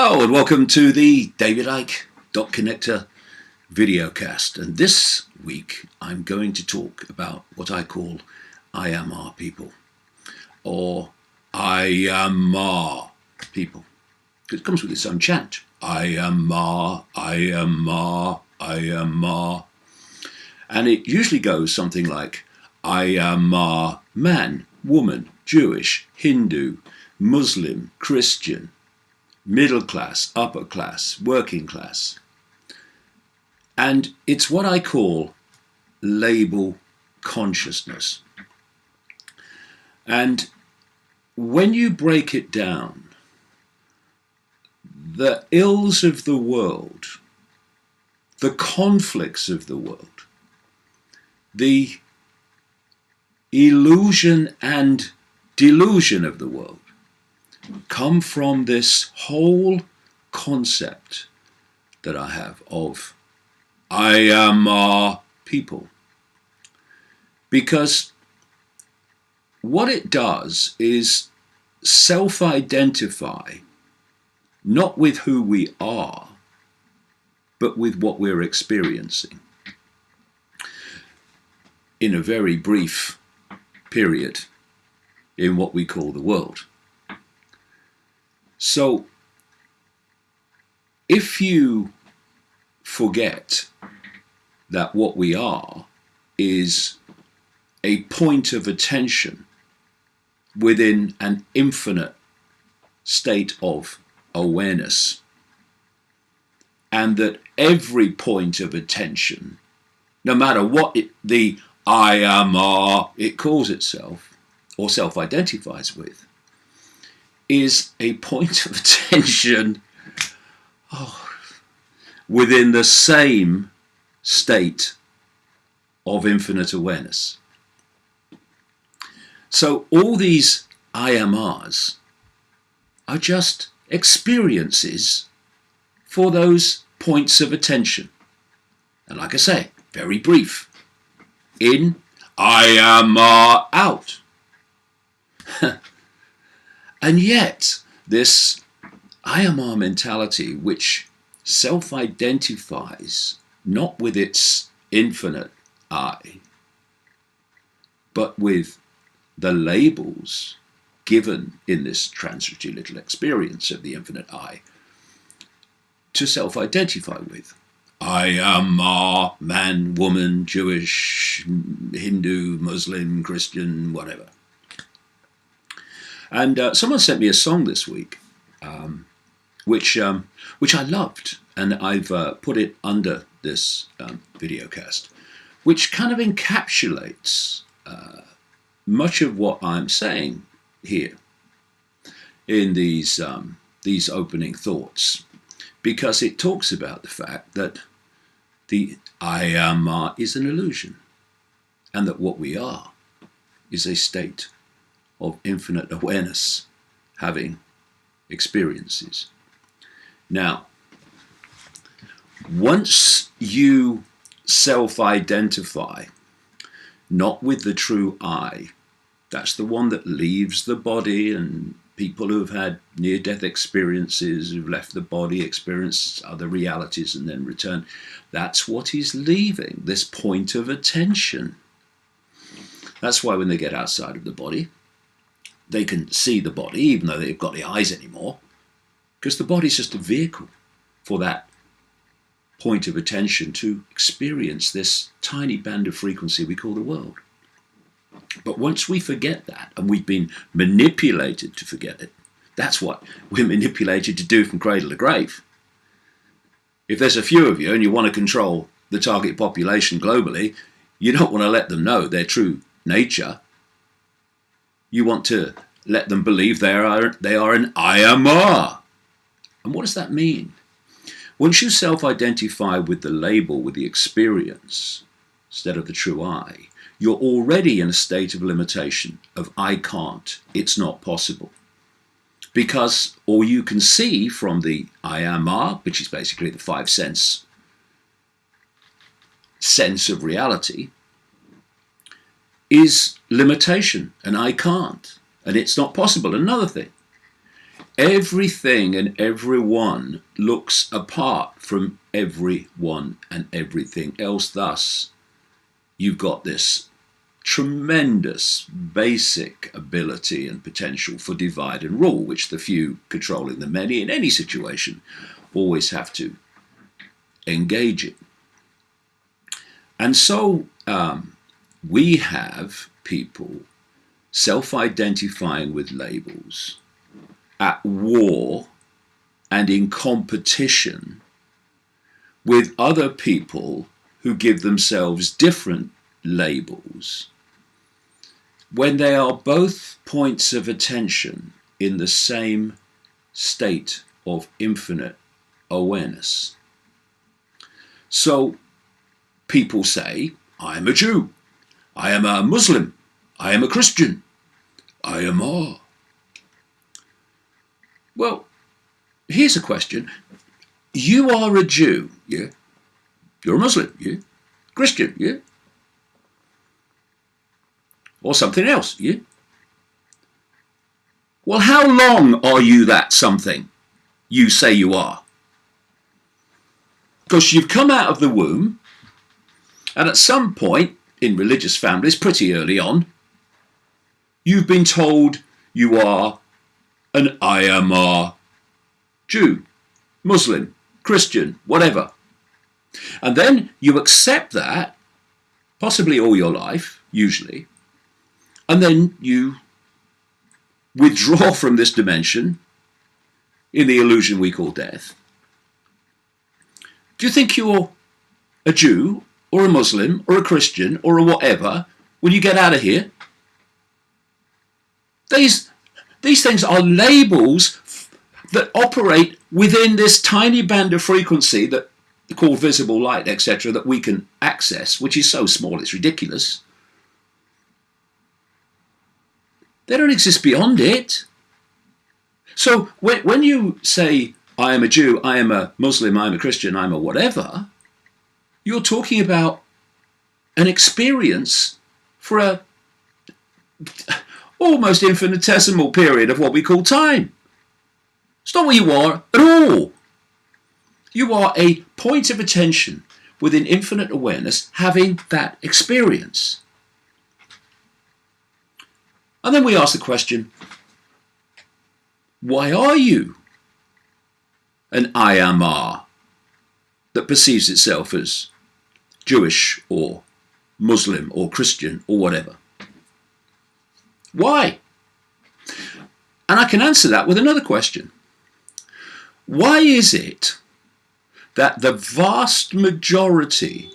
Hello and welcome to the David Icke Connector Videocast. And this week I'm going to talk about what I call IAMA people, or IAMA people. It comes with its own chant. IAMA, IAMA, IAMA. And it usually goes something like IAMA man, woman, Jewish, Hindu, Muslim, Christian, middle class, upper class, working class. And it's what I call label consciousness. And when you break it down, the ills of the world, the conflicts of the world, the illusion and delusion of the world come from this whole concept that I have of IAMA people. Because what it does is self-identify not with who we are, but with what we're experiencing in a very brief period in what we call the world. So, if you forget that what we are is a point of attention within an infinite state of awareness, and that every point of attention, no matter what the IAMA it calls itself or self-identifies with, is a point of attention within the same state of infinite awareness. So all these IAMAs are just experiences for those points of attention. And like I say, very brief. In, IAMA, out. And yet, this IAMA mentality, which self-identifies not with its infinite I, but with the labels given in this transitory little experience of the infinite I, to self-identify with. IAMA, man, woman, Jewish, Hindu, Muslim, Christian, whatever. And someone sent me a song this week, which I loved, and I've put it under this videocast, which kind of encapsulates much of what I'm saying here in these opening thoughts, because it talks about the fact that the IAMA is an illusion, and that what we are is a state of infinite awareness having experiences. Now, once you self-identify not with the true I, that's the one that leaves the body, and people who have had near-death experiences, who've left the body, experienced other realities and then return, that's what is leaving, this point of attention. That's why when they get outside of the body, they can see the body, even though they've got the eyes anymore, because the body's just a vehicle for that point of attention to experience this tiny band of frequency we call the world. But once we forget that, and we've been manipulated to forget it, that's what we're manipulated to do from cradle to grave. If there's a few of you and you want to control the target population globally, you don't want to let them know their true nature. You want to let them believe they are an IAMA. And what does that mean? Once you self-identify with the label, with the experience, instead of the true I, you're already in a state of limitation, of I can't, it's not possible. Because all you can see from the IAMA, which is basically the five sense of reality, is limitation, and I can't, and it's not possible. Another thing, everything and everyone looks apart from everyone and everything else. Thus, you've got this tremendous basic ability and potential for divide and rule, which the few controlling the many in any situation always have to engage in. And so we have people self-identifying with labels, at war and in competition with other people who give themselves different labels, when they are both points of attention in the same state of infinite awareness. So people say, I am a Jew, I am a Muslim, I am a Christian, I am a... Well, here's a question. You are a Jew, yeah? You're a Muslim, yeah? Christian, yeah? Or something else, yeah? Well, how long are you that something you say you are? Because you've come out of the womb, and at some point, in religious families, pretty early on, you've been told you are an IAMA Jew, Muslim, Christian, whatever. And then you accept that, possibly all your life, usually, and then you withdraw from this dimension in the illusion we call death. Do you think you're a Jew or a Muslim or a Christian or a whatever when you get out of here? These things are labels that operate within this tiny band of frequency that called visible light, etc., that we can access, which is so small it's ridiculous. They don't exist beyond it. So when you say, I am a Jew, I am a Muslim, I am a Christian, I am a whatever, you're talking about an experience for a almost infinitesimal period of what we call time. It's not what you are at all. You are a point of attention within infinite awareness having that experience. And then we ask the question, why are you an IAMA that perceives itself as Jewish or Muslim or Christian or whatever? Why? And I can answer that with another question. Why is it that the vast majority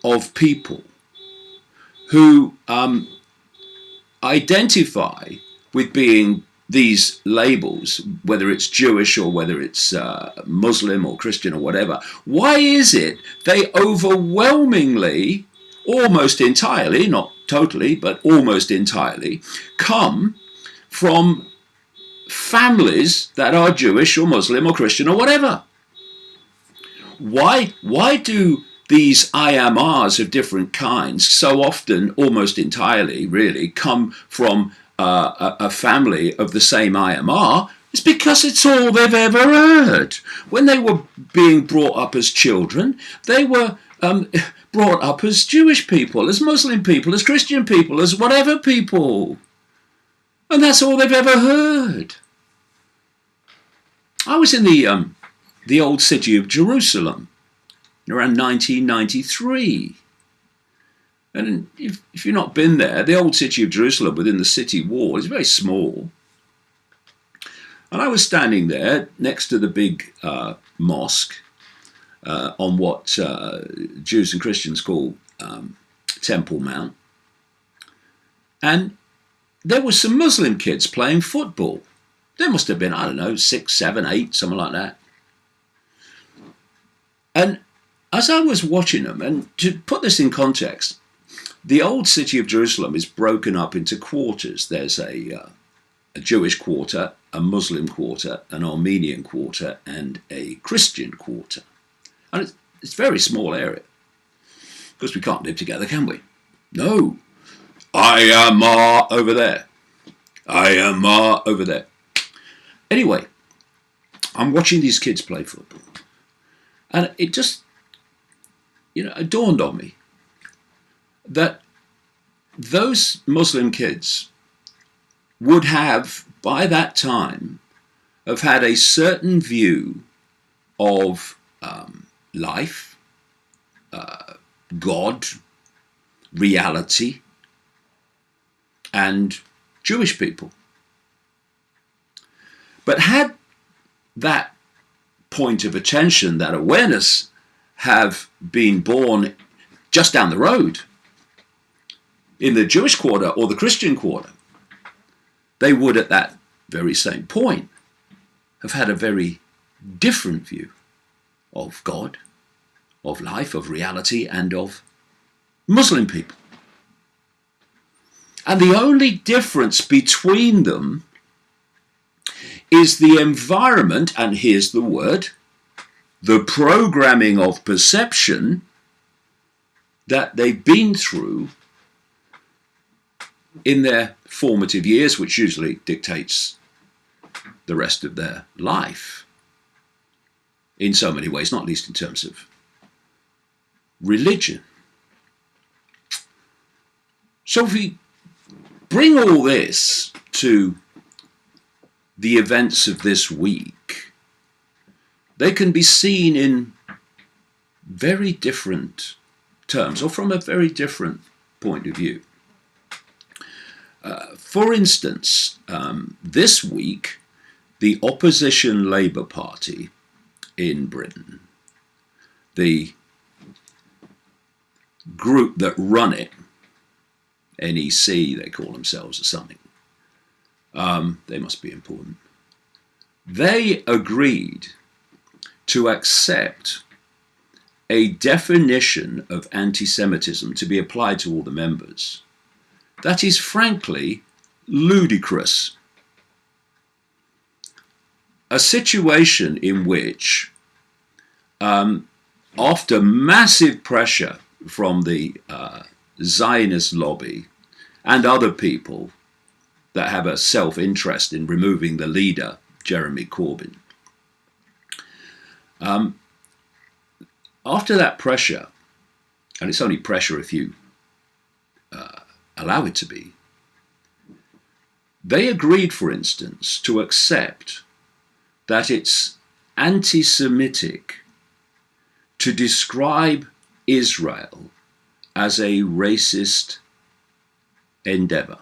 of people who identify with being these labels, whether it's Jewish or whether it's Muslim or Christian or whatever, why is it they overwhelmingly, almost entirely, not totally, but almost entirely, come from families that are Jewish or Muslim or Christian or whatever? Why do these IAMAs of different kinds so often, almost entirely really, come from a family of the same IAMA? It's because it's all they've ever heard. When they were being brought up as children, they were brought up as Jewish people, as Muslim people, as Christian people, as whatever people. And that's all they've ever heard. I was in the old city of Jerusalem around 1993. And if you've not been there, the old city of Jerusalem within the city wall is very small. And I was standing there next to the big mosque on what Jews and Christians call Temple Mount. And there were some Muslim kids playing football. There must have been, I don't know, 6, 7, 8, something like that. And as I was watching them, and to put this in context, the old city of Jerusalem is broken up into quarters. There's a Jewish quarter, a Muslim quarter, an Armenian quarter, and a Christian quarter. And it's a very small area. Because we can't live together, can we? No. IAMA over there. IAMA over there. Anyway, I'm watching these kids play football, and it just, it dawned on me that those Muslim kids would have, by that time, have had a certain view of life, God, reality, and Jewish people. But had that point of attention, that awareness, have been born just down the road, in the Jewish quarter or the Christian quarter, they would at that very same point have had a very different view of God, of life, of reality, and of Muslim people. And the only difference between them is the environment, and here's the word, the programming of perception that they've been through in their formative years, which usually dictates the rest of their life in so many ways, not least in terms of religion. So if we bring all this to the events of this week, they can be seen in very different terms, or from a very different point of view. For instance, this week, the opposition Labour Party in Britain, the group that run it, NEC they call themselves or something, they must be important, they agreed to accept a definition of anti-Semitism to be applied to all the members that is frankly ludicrous. A situation in which, after massive pressure from the Zionist lobby and other people that have a self-interest in removing the leader, Jeremy Corbyn, after that pressure, and it's only pressure if you allow it to be, they agreed, for instance, to accept that it's anti-Semitic to describe Israel as a racist endeavor.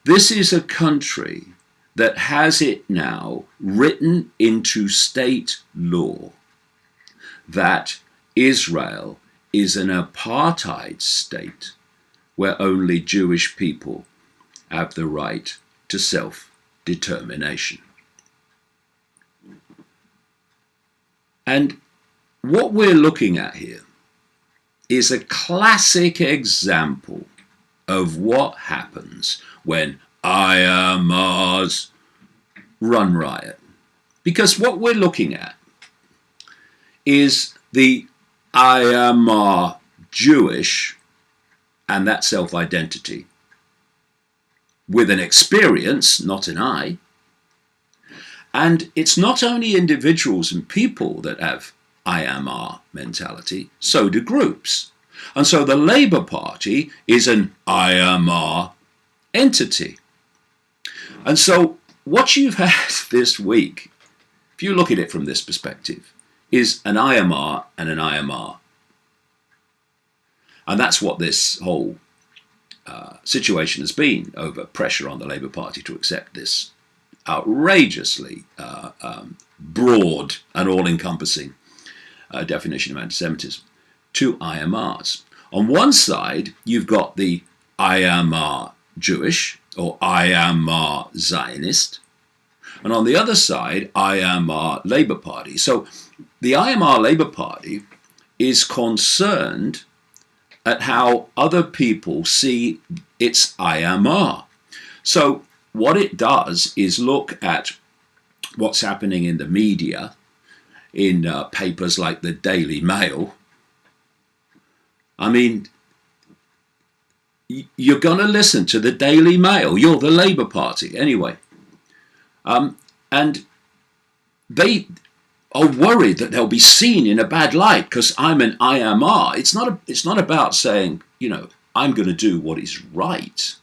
This is a country that has it now written into state law that Israel is an apartheid state where only Jewish people have the right to self-determination. And what we're looking at here is a classic example of what happens when IAMAs run riot. Because what we're looking at is the IAMA Jewish and that self-identity with an experience, not an I. And it's not only individuals and people that have IAMA mentality, so do groups. And so the Labour Party is an IAMA entity. And so what you've had this week, if you look at it from this perspective, is an IAMA and an IAMA. And that's what this whole situation has been, over pressure on the Labour Party to accept this outrageously broad and all-encompassing definition of anti-Semitism, two IAMAs. On one side, you've got the IAMA Jewish, or IAMA Zionist, and on the other side, IAMA Labour Party. So the IAMA Labour Party is concerned at how other people see its IAMA. So what it does is look at what's happening in the media, in papers like the Daily Mail. I mean, you're going to listen to the Daily Mail. You're the Labour Party. Anyway, And they are worried that they'll be seen in a bad light because I'm an IAMA. It's not about saying, I'm going to do what is right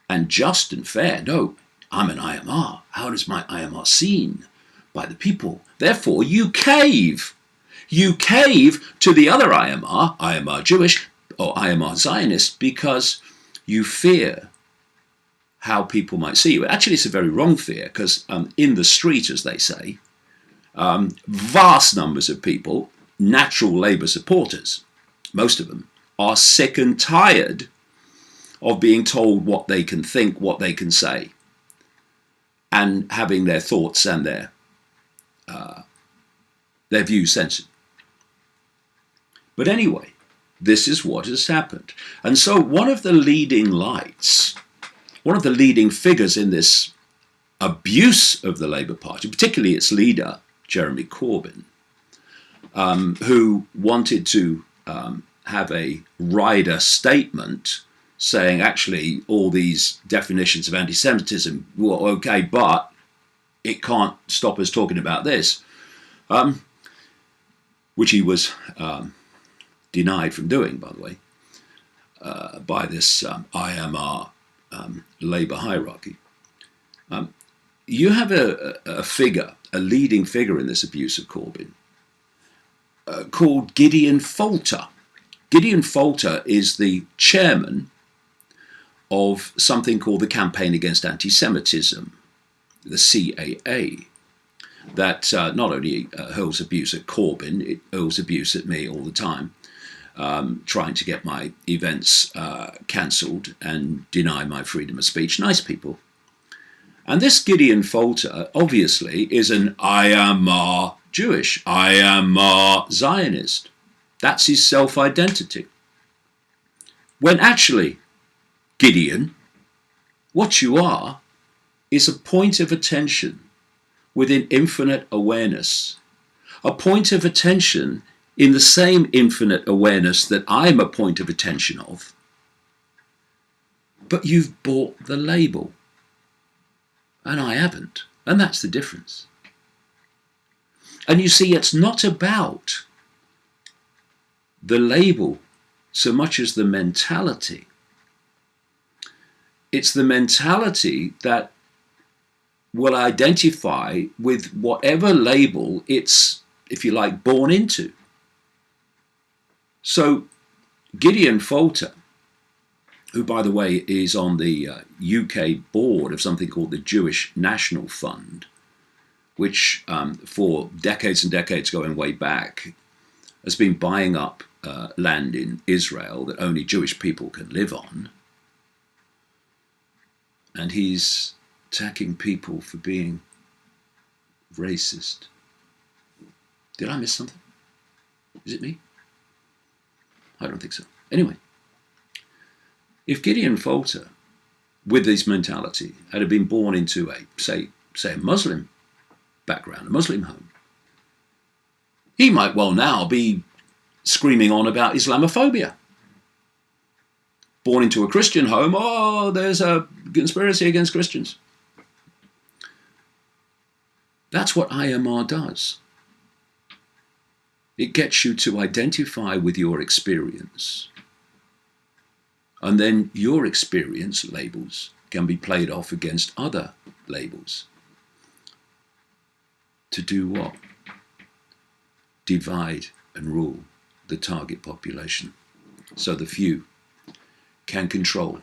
and just and fair. No, I'm an IAMA. How is my IAMA seen by the people? Therefore, you cave. You cave to the other IAMA Jewish or IAMA Zionist, because you fear how people might see you. Actually, it's a very wrong fear, because in the street, as they say, vast numbers of people, natural Labour supporters, most of them, are sick and tired of being told what they can think, what they can say, and having their thoughts and their views censored. But anyway, this is what has happened. And so one of the leading lights, one of the leading figures in this abuse of the Labour Party, particularly its leader, Jeremy Corbyn, who wanted to have a rider statement saying, actually, all these definitions of anti-Semitism were okay, but it can't stop us talking about this, which he was denied from doing, by the way, by this IAMA Labour hierarchy. You have a figure, a leading figure in this abuse of Corbyn, called Gideon Falter. Gideon Falter is the chairman of something called the Campaign Against Anti-Semitism, the CAA, that not only hurls abuse at Corbyn, it hurls abuse at me all the time, trying to get my events cancelled and deny my freedom of speech. Nice people. And this Gideon Falter, obviously, is an IAMA Jewish, IAMA Zionist. That's his self-identity. When actually, Gideon, what you are is a point of attention within infinite awareness. A point of attention in the same infinite awareness that I'm a point of attention of. But you've bought the label. And I haven't. And that's the difference. And you see, it's not about the label so much as the mentality. It's the mentality that will identify with whatever label it's, if you like, born into. So Gideon Falter, who, by the way, is on the UK board of something called the Jewish National Fund, which for decades and decades going way back has been buying up land in Israel that only Jewish people can live on. And he's attacking people for being racist. Did I miss something? Is it me? I don't think so. Anyway, if Gideon Falter, with this mentality, had been born into a, say a Muslim background, a Muslim home, he might well now be screaming on about Islamophobia. Born into a Christian home, oh, there's a conspiracy against Christians. That's what IAMA does. It gets you to identify with your experience. And then your experience labels can be played off against other labels. To do what? Divide and rule the target population, so the few can control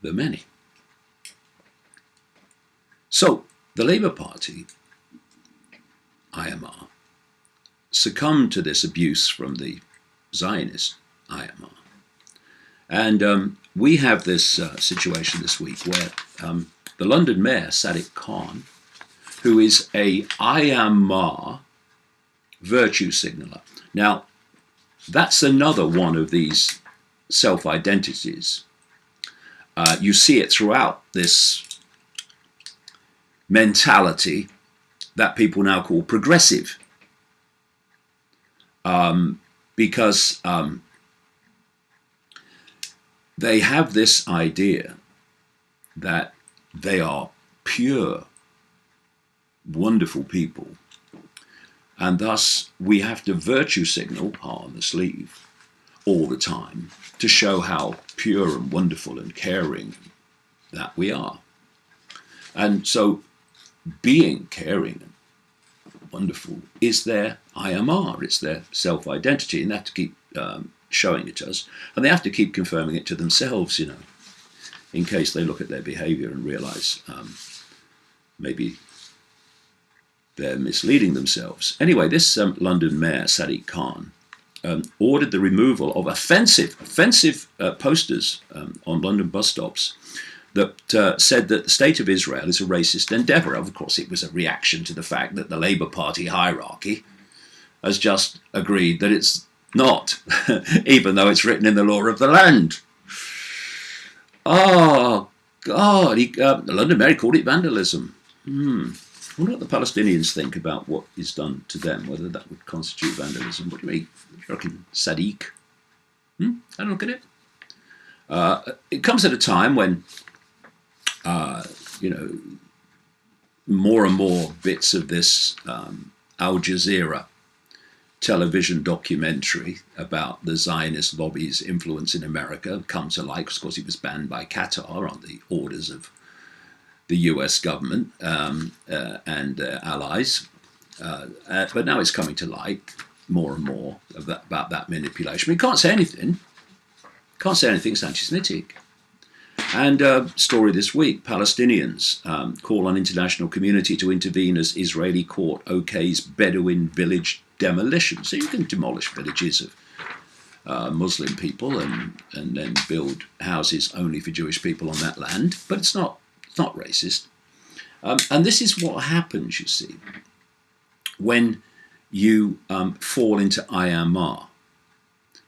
the many. So the Labour Party, IAMA, succumbed to this abuse from the Zionist IAMA. And we have this situation this week where the London Mayor, Sadiq Khan, who is a IAMA virtue signaller. Now, that's another one of these self-identities. You see it throughout this mentality that people now call progressive. Because they have this idea that they are pure, wonderful people. And thus we have to virtue signal, heart on the sleeve, all the time to show how pure and wonderful and caring that we are. And so being caring and wonderful is their IAMA, it's their self-identity, and they have to keep showing it to us. And they have to keep confirming it to themselves, in case they look at their behavior and realize maybe they're misleading themselves. Anyway, this London Mayor, Sadiq Khan, ordered the removal of offensive posters on London bus stops that said that the State of Israel is a racist endeavour. Of course, it was a reaction to the fact that the Labour Party hierarchy has just agreed that it's not, even though it's written in the law of the land. Oh, God, the London Mayor called it vandalism. I wonder what the Palestinians think about what is done to them, whether that would constitute vandalism. What do you mean? You reckon Sadiq? I don't get it. It comes at a time when, more and more bits of this Al Jazeera television documentary about the Zionist lobby's influence in America come to light. Of course, it was banned by Qatar on the orders of the US government and their allies. But now it's coming to light more and more about that manipulation. We can't say anything. Can't say anything, it's anti-Semitic. And story this week, Palestinians call on international community to intervene as Israeli court okays Bedouin village demolition. So you can demolish villages of Muslim people and then build houses only for Jewish people on that land, but it's not racist. And this is what happens, you see, when you fall into IAMA,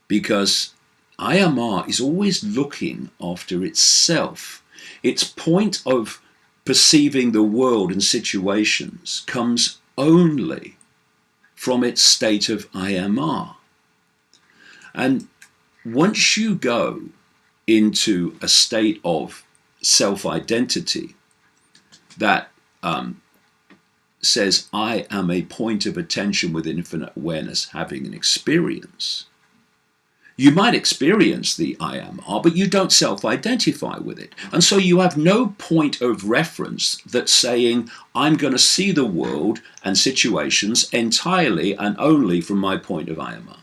because IAMA is always looking after itself. Its point of perceiving the world and situations comes only from its state of IAMA. And once you go into a state of self-identity that says, I am a point of attention with infinite awareness having an experience, you might experience the IAMA, but you don't self-identify with it. And so you have no point of reference that's saying, I'm going to see the world and situations entirely and only from my point of IAMA.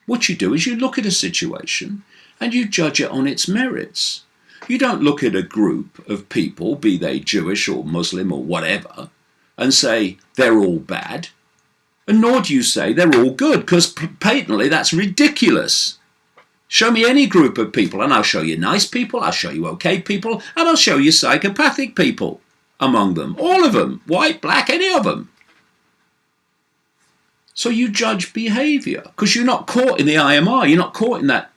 What you do is you look at a situation and you judge it on its merits. You don't look at a group of people, be they Jewish or Muslim or whatever, and say they're all bad. And nor do you say they're all good, because patently that's ridiculous. Show me any group of people and I'll show you nice people, I'll show you okay people, and I'll show you psychopathic people among them. All of them, white, black, any of them. So you judge behaviour, because you're not caught in the IMR, you're not caught in that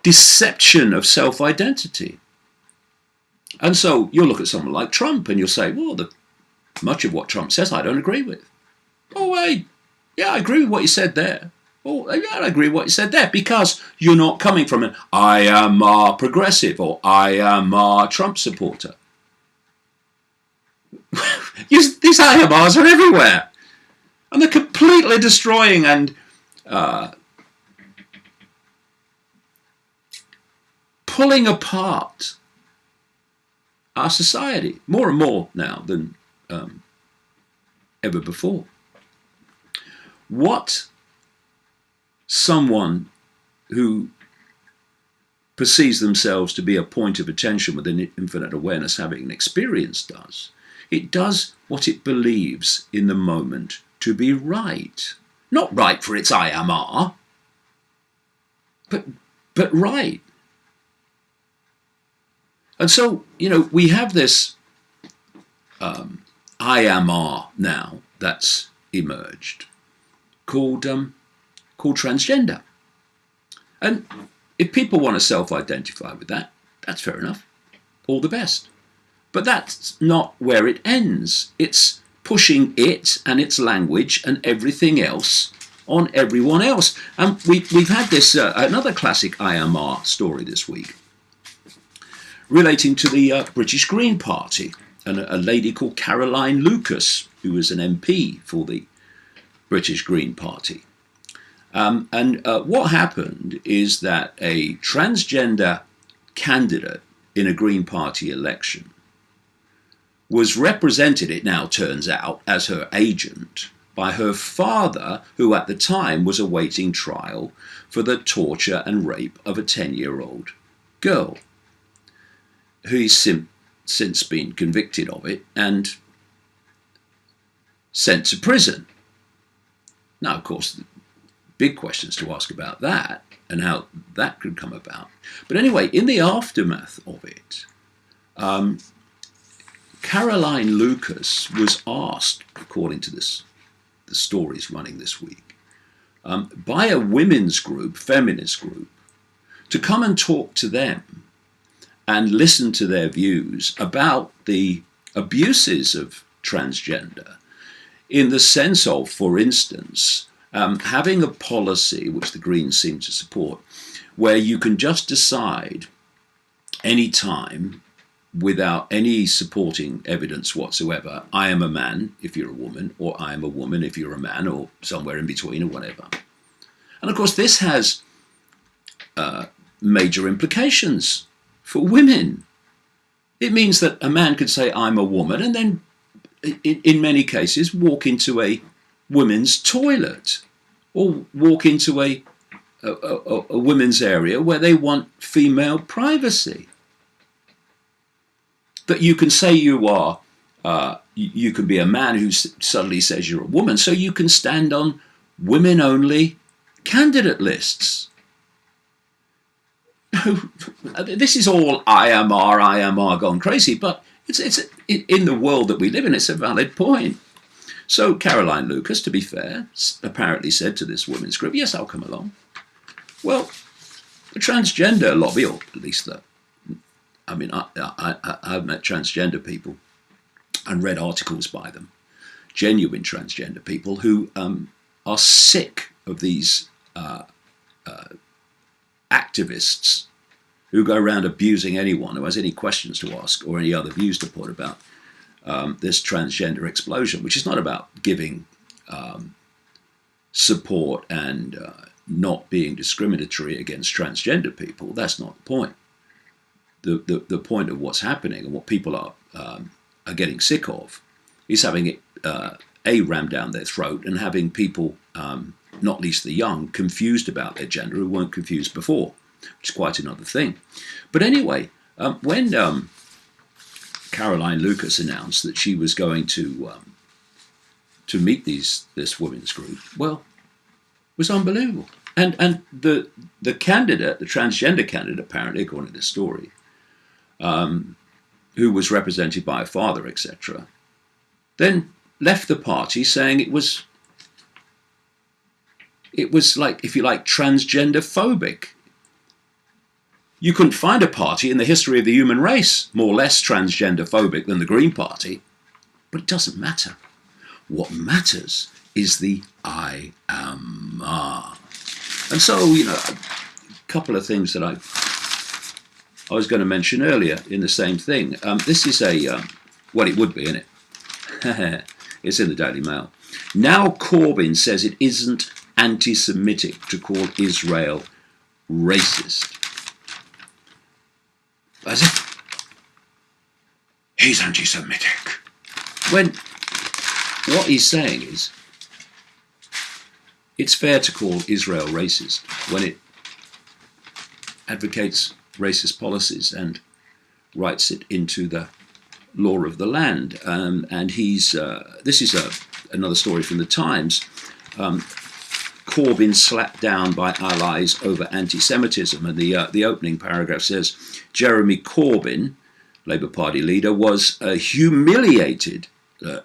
deception of self-identity. And so you'll look at someone like Trump and you'll say, well, much of what Trump says I don't agree with. Oh, wait, yeah, I agree with what you said there. Oh, yeah, I agree with what you said there, because you're not coming from an I am a progressive or I am a Trump supporter. These IMRs are everywhere. And they're completely destroying and pulling apart our society more and more now than ever before. What someone who perceives themselves to be a point of attention within infinite awareness having an experience does, it does what it believes in the moment to be right. Not right for its IMR, but right. And so, we have this IAMA now that's emerged called transgender. And if people want to self-identify with that, that's fair enough. All the best. But that's not where it ends. It's pushing it and its language and everything else on everyone else. And we've had this, another classic IAMA story this week. relating to the British Green Party, and a lady called Caroline Lucas, who was an MP for the British Green Party. What happened is that a transgender candidate in a Green Party election was represented, it now turns out, as her agent by her father, who at the time was awaiting trial for the torture and rape of a 10-year-old girl, who's since been convicted of it and sent to prison. Now, of course, big questions to ask about that and how that could come about. But anyway, in the aftermath of it, Caroline Lucas was asked, according to the stories running this week, by a women's group, feminist group, to come and talk to them and listen to their views about the abuses of transgender, in the sense of, for instance, having a policy, which the Greens seem to support, where you can just decide any time, without any supporting evidence whatsoever, I am a man if you're a woman, or I am a woman if you're a man, or somewhere in between, or whatever. And of course, this has major implications for women. It means that a man could say, I'm a woman, and then, in many cases, walk into a women's toilet, or walk into a women's area where they want female privacy. That you can say you are, you can be a man who suddenly says you're a woman, so you can stand on women-only candidate lists. This is all IAMA gone crazy, but it's in the world that we live in, it's a valid point. So Caroline Lucas, to be fair, apparently said to this women's group, yes, I'll come along. Well, the transgender lobby, or at least I've met transgender people and read articles by them, genuine transgender people who are sick of these activists who go around abusing anyone who has any questions to ask or any other views to put about this transgender explosion, which is not about giving support and not being discriminatory against transgender people. That's not the point. The point of what's happening and what people are getting sick of is having it rammed down their throat and having people, not least the young, confused about their gender who weren't confused before, which is quite another thing. But anyway, when Caroline Lucas announced that she was going to meet this women's group, well, it was unbelievable. And the candidate, the transgender candidate, apparently, according to this story, who was represented by a father, etc., then left the party saying it was like, if you like, transgender phobic. You couldn't find a party in the history of the human race more or less transgender phobic than the Green Party, but it doesn't matter. What matters is the IAMA. And so, a couple of things that I was going to mention earlier in the same thing. This is well, it would be, isn't it? It's in the Daily Mail. Now Corbyn says it isn't anti-Semitic to call Israel racist. As if he's anti-Semitic. When what he's saying is, it's fair to call Israel racist when it advocates racist policies and writes it into the law of the land. And he's this is another story from the Times. Corbyn slapped down by allies over anti-Semitism, and the opening paragraph says Jeremy Corbyn, Labour Party leader, was humiliated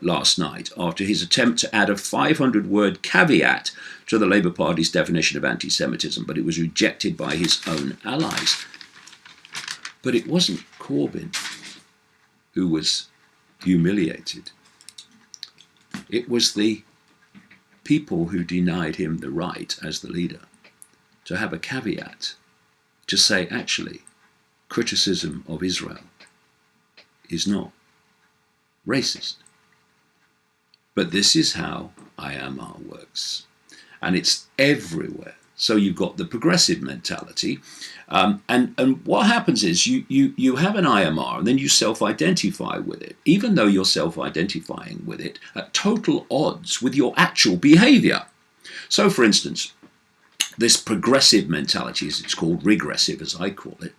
last night after his attempt to add a 500-word caveat to the Labour Party's definition of anti-Semitism, but it was rejected by his own allies. But it wasn't Corbyn who was humiliated. It was the people who denied him the right as the leader to have a caveat, to say, actually, criticism of Israel is not racist. But this is how IAMA works. And it's everywhere. So you've got the progressive mentality. And what happens is you have an IMR and then you self-identify with it, even though you're self-identifying with it at total odds with your actual behavior. So, for instance, this progressive mentality, as it's called, regressive, as I call it,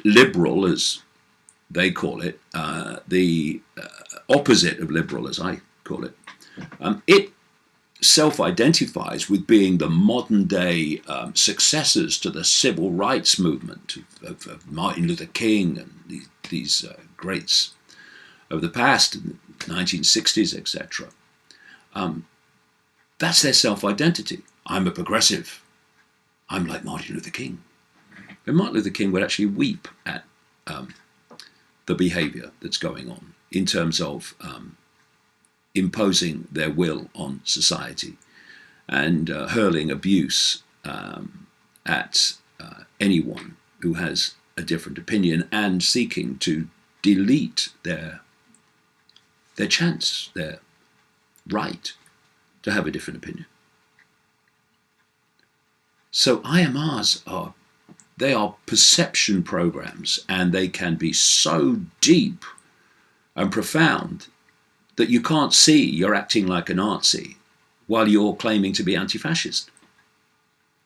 liberal, as they call it, the opposite of liberal, as I call it, it self-identifies with being the modern-day successors to the civil rights movement of Martin Luther King and these greats of the past, in the 1960s, etc. That's their self-identity. I'm a progressive. I'm like Martin Luther King. And Martin Luther King would actually weep at the behavior that's going on in terms of imposing their will on society and hurling abuse at anyone who has a different opinion and seeking to delete their chance, their right to have a different opinion. So IMRs are perception programs, and they can be so deep and profound that you can't see you're acting like a Nazi while you're claiming to be anti-fascist.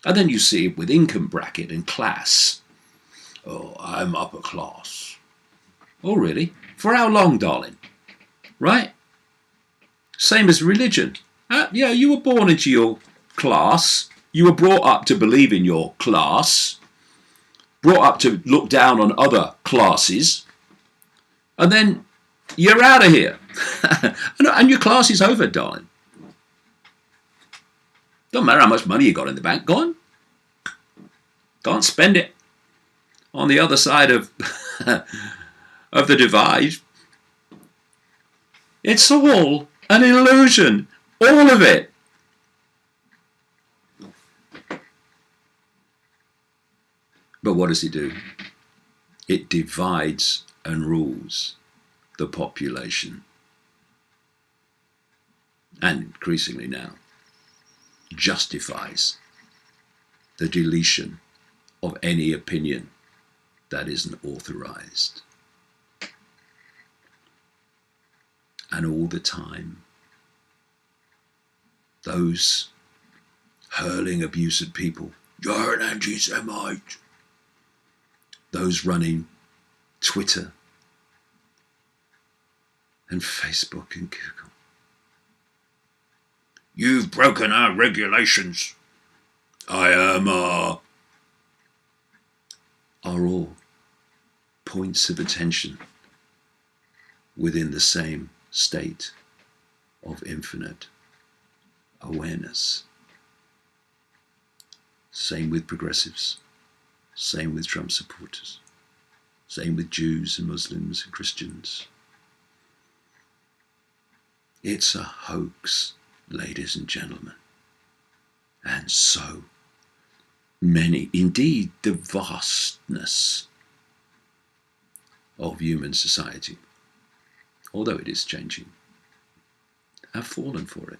And then you see it with income bracket and class. Oh, I'm upper class. Oh, really? For how long, darling? Right? Same as religion. Yeah, you were born into your class. You were brought up to believe in your class. Brought up to look down on other classes. And then you're out of here. And your class is over, darling. Don't matter how much money you got in the bank. Go on. Go on, spend it on the other side of the divide. It's all an illusion. All of it. But what does it do? It divides and rules the population. And increasingly now, justifies the deletion of any opinion that isn't authorized. And all the time, those hurling abuse at people, you're an anti-Semite. Those running Twitter and Facebook and Google. You've broken our regulations. IAMA. Are all points of attention within the same state of infinite awareness. Same with progressives. Same with Trump supporters. Same with Jews and Muslims and Christians. It's a hoax, ladies and gentlemen. And so many, indeed the vastness of human society, although it is changing, have fallen for it.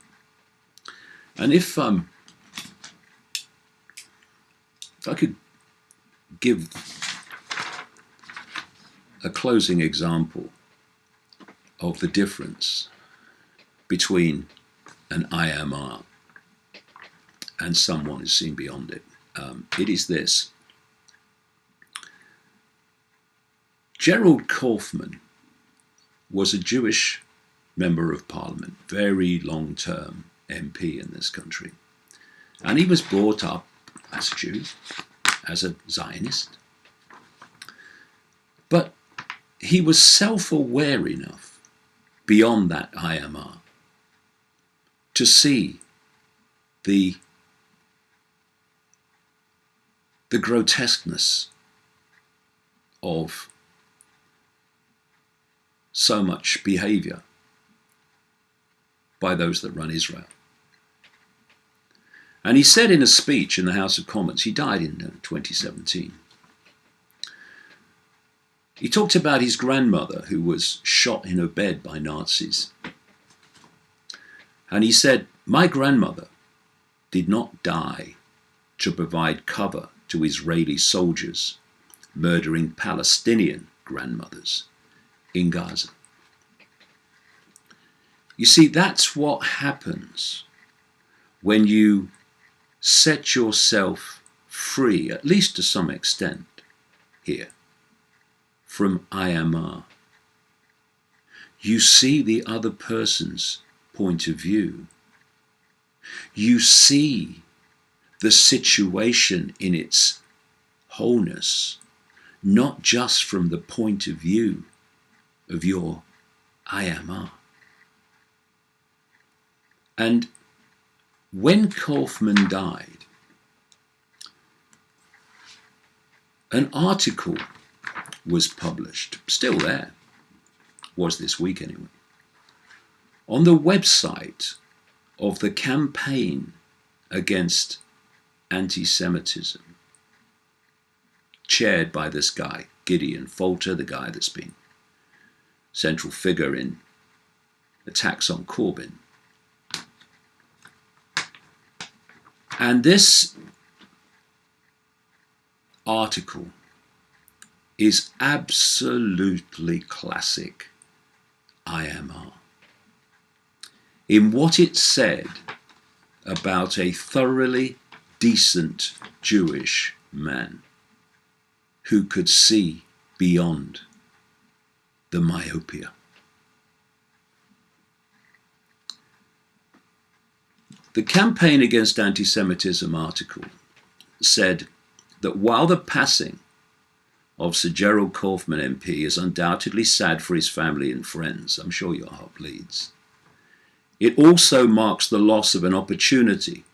And if I could give a closing example of the difference between an IMR and someone who's seen beyond it, it is this. Gerald Kaufman was a Jewish member of parliament, very long-term MP in this country. And he was brought up as a Jew, as a Zionist. But he was self-aware enough beyond that IMR to see the grotesqueness of so much behavior by those that run Israel. And he said in a speech in the House of Commons, he died in 2017, He talked about his grandmother who was shot in her bed by Nazis. And he said, "My grandmother did not die to provide cover to Israeli soldiers murdering Palestinian grandmothers in Gaza." You see, that's what happens when you set yourself free, at least to some extent here, from IAMA. You see the other person's point of view. You see the situation in its wholeness, not just from the point of view of your IAMA. And when Kaufman died, an article was published, still there, was this week anyway, on the website of the campaign against anti-Semitism, chaired by this guy, Gideon Falter, the guy that's been central figure in attacks on Corbyn. And this article is absolutely classic IAMA in what it said about a thoroughly decent Jewish man who could see beyond the myopia. The Campaign Against Anti-Semitism article said that while the passing of Sir Gerald Kaufman MP is undoubtedly sad for his family and friends, I'm sure your heart bleeds, it also marks the loss of an opportunity.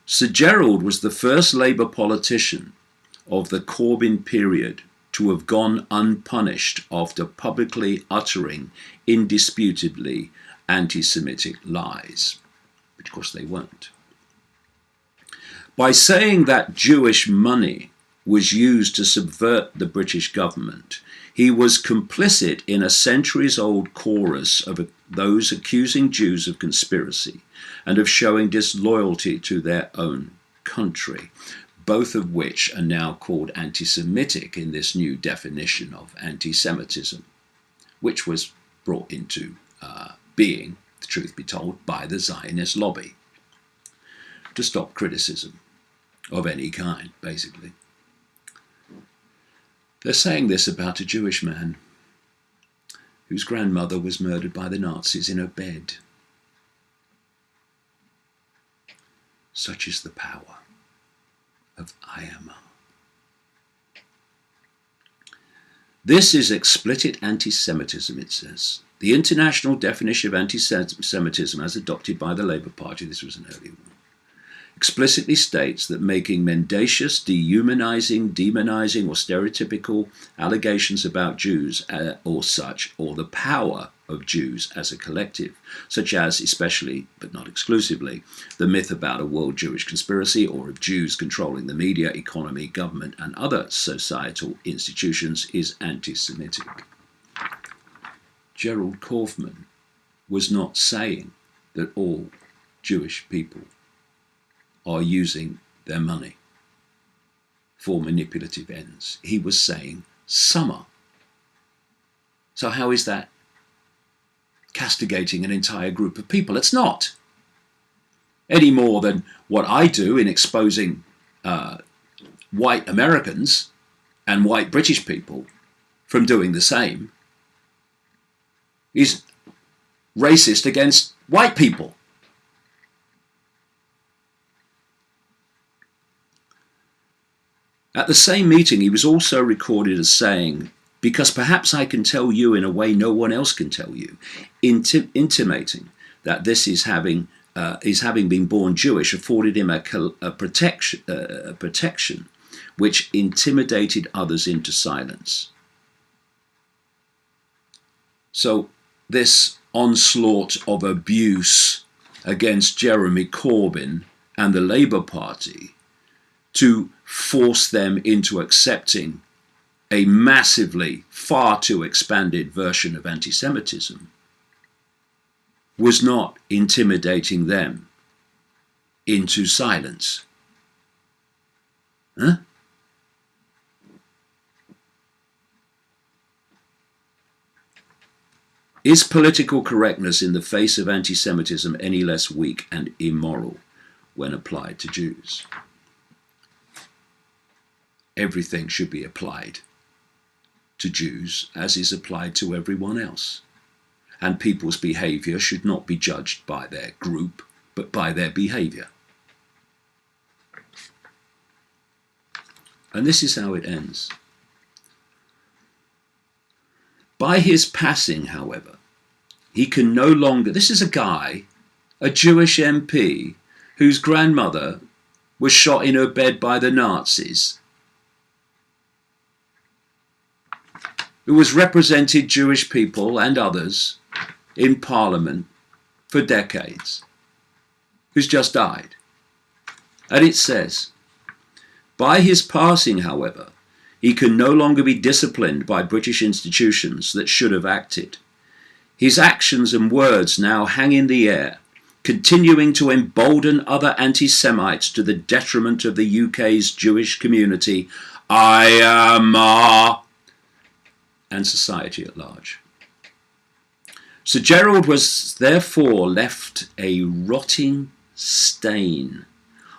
Sir Gerald was the first Labour politician of the Corbyn period to have gone unpunished after publicly uttering indisputably anti-Semitic lies. But of course they weren't. By saying that Jewish money was used to subvert the British government, he was complicit in a centuries-old chorus of those accusing Jews of conspiracy and of showing disloyalty to their own country, both of which are now called anti-Semitic in this new definition of anti-Semitism, which was brought into being, the truth be told, by the Zionist lobby to stop criticism of any kind, basically. They're saying this about a Jewish man whose grandmother was murdered by the Nazis in her bed. Such is the power of IAMA. This is explicit anti-Semitism, it says. The international definition of anti-Semitism as adopted by the Labour Party, this was an early one, explicitly states that making mendacious, dehumanizing, demonizing, or stereotypical allegations about Jews or the power of Jews as a collective, such as, especially, but not exclusively, the myth about a world Jewish conspiracy or of Jews controlling the media, economy, government, and other societal institutions, is anti-Semitic. Gerald Kaufman was not saying that all Jewish people are using their money for manipulative ends. He was saying some are. So how is that castigating an entire group of people? It's not. Any more than what I do in exposing white Americans and white British people from doing the same is racist against white people. At the same meeting, he was also recorded as saying, "Because perhaps I can tell you in a way no one else can tell you," intimating that this is having been born Jewish afforded him a protection which intimidated others into silence. So this onslaught of abuse against Jeremy Corbyn and the Labour Party to force them into accepting a massively, far too expanded version of anti-Semitism, was not intimidating them into silence. Huh? Is political correctness in the face of anti-Semitism any less weak and immoral when applied to Jews? Everything should be applied to Jews as is applied to everyone else. And people's behaviour should not be judged by their group, but by their behaviour. And this is how it ends. By his passing, however, he can no longer... This is a guy, a Jewish MP, whose grandmother was shot in her bed by the Nazis, who has represented Jewish people and others in Parliament for decades, who's just died. And it says, by his passing, however, he can no longer be disciplined by British institutions that should have acted. His actions and words now hang in the air, continuing to embolden other anti-Semites to the detriment of the UK's Jewish community, IAMA, and society at large. Sir Gerald was therefore left a rotting stain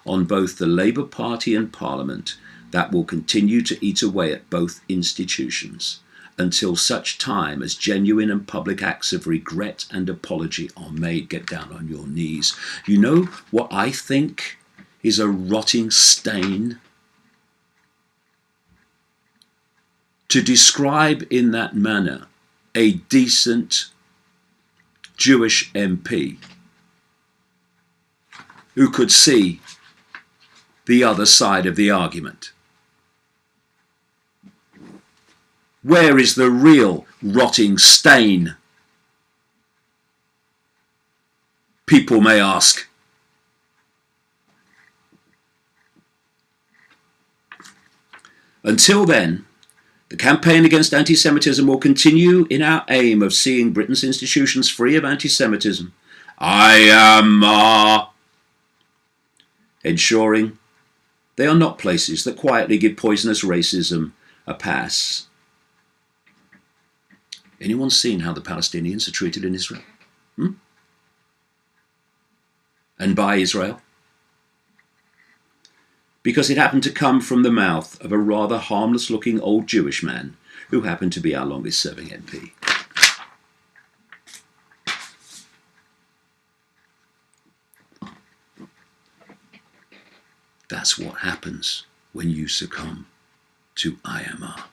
on both the Labour Party and Parliament that will continue to eat away at both institutions until such time as genuine and public acts of regret and apology are made. Get down on your knees. You know what I think is a rotting stain? To describe in that manner a decent Jewish MP who could see the other side of the argument. Where is the real rotting stain? People may ask. Until then, the campaign against anti-Semitism will continue in our aim of seeing Britain's institutions free of anti-Semitism. IAMA, ensuring they are not places that quietly give poisonous racism a pass. Anyone seen how the Palestinians are treated in Israel? And by Israel? Because it happened to come from the mouth of a rather harmless-looking old Jewish man who happened to be our longest-serving MP. That's what happens when you succumb to IAMA.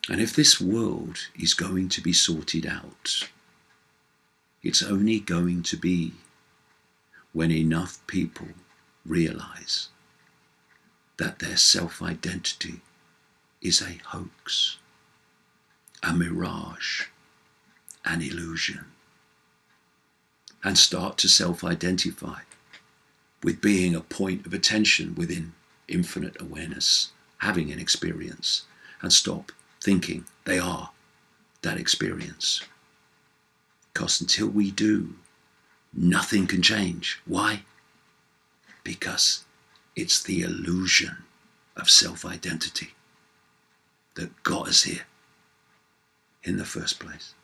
And if this world is going to be sorted out, it's only going to be when enough people realize that their self-identity is a hoax, a mirage, an illusion, and start to self-identify with being a point of attention within infinite awareness, having an experience, and stop thinking they are that experience. Because until we do, nothing can change. Why? Because it's the illusion of self-identity that got us here in the first place.